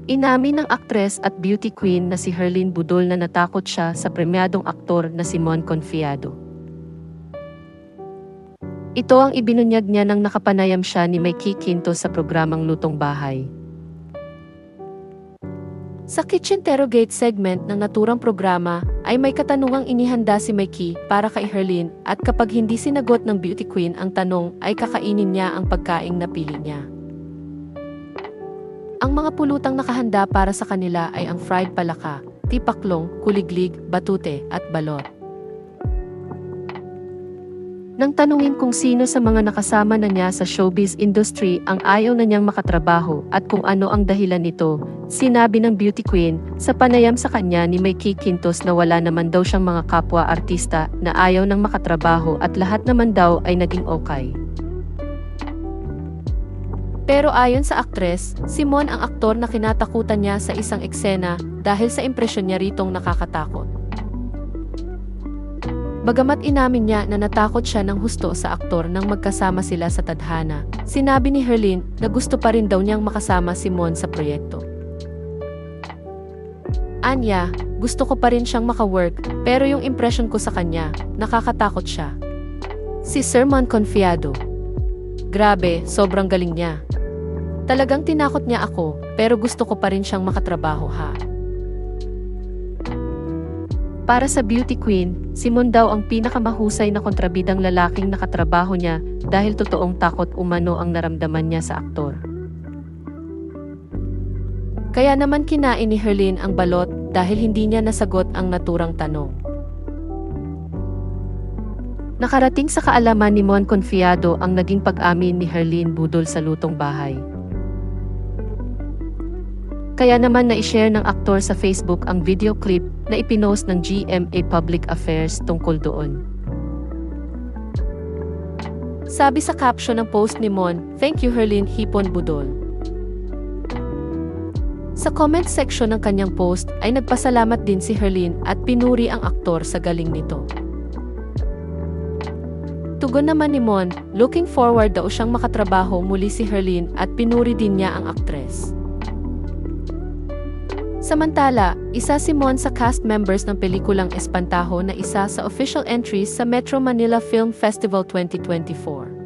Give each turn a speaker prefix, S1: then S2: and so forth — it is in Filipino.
S1: Inamin ng aktres at beauty queen na si Herlyn Budol na natakot siya sa premyadong aktor na si Mon Confiado. Ito ang ibinunyag niya nang nakapanayam siya ni Mikey Quinto sa programang Lutong Bahay. Sa Kitchen Interrogate segment ng naturang programa, ay may katanungang inihanda si Mikey para kay Herlyn at kapag hindi sinagot ng beauty queen ang tanong ay kakainin niya ang pagkaing napili niya. Ang mga pulutang nakahanda para sa kanila ay ang fried palaka, tipaklong, kuliglig, batute at balot. Nang tanungin kung sino sa mga nakasama na niya sa showbiz industry ang ayaw na niyang makatrabaho at kung ano ang dahilan nito, sinabi ng beauty queen sa panayam sa kanya ni Mikey Quintos na wala naman daw siyang mga kapwa artista na ayaw nang makatrabaho at lahat naman daw ay naging okay. Pero ayon sa aktres, si Mon ang aktor na kinatakutan niya sa isang eksena dahil sa impresyon niya ritong nakakatakot. Bagamat inamin niya na natakot siya ng husto sa aktor nang magkasama sila sa tadhana, sinabi ni Herlyn na gusto pa rin daw niyang makasama si Mon sa proyekto. Anya, gusto ko pa rin siyang makawork pero yung impression ko sa kanya, nakakatakot siya. Si Sir Mon Confiado. Grabe, sobrang galing niya. Talagang tinakot niya ako pero gusto ko pa rin siyang makatrabaho ha. Para sa beauty queen, si Mon daw ang pinakamahusay na kontrabidang lalaking nakatrabaho niya dahil totoong takot umano ang naramdaman niya sa aktor. Kaya naman kinain ni Herlyn ang balot dahil hindi niya nasagot ang naturang tanong. Nakarating sa kaalaman ni Mon Confiado ang naging pag-amin ni Herlyn Budol sa Lutong Bahay. Kaya naman na-ishare ng aktor sa Facebook ang video clip na ipinost ng GMA Public Affairs tungkol doon. Sabi sa caption ng post ni Mon, "Thank you Herlyn Hipon Budol." Sa comment section ng kanyang post ay nagpasalamat din si Herlyn at pinuri ang aktor sa galing nito. Tugon naman ni Mon, looking forward daw siyang makatrabaho muli si Herlyn at pinuri din niya ang aktres. Samantala, isa si Mon sa cast members ng pelikulang Espantajo na isa sa official entries sa Metro Manila Film Festival 2024.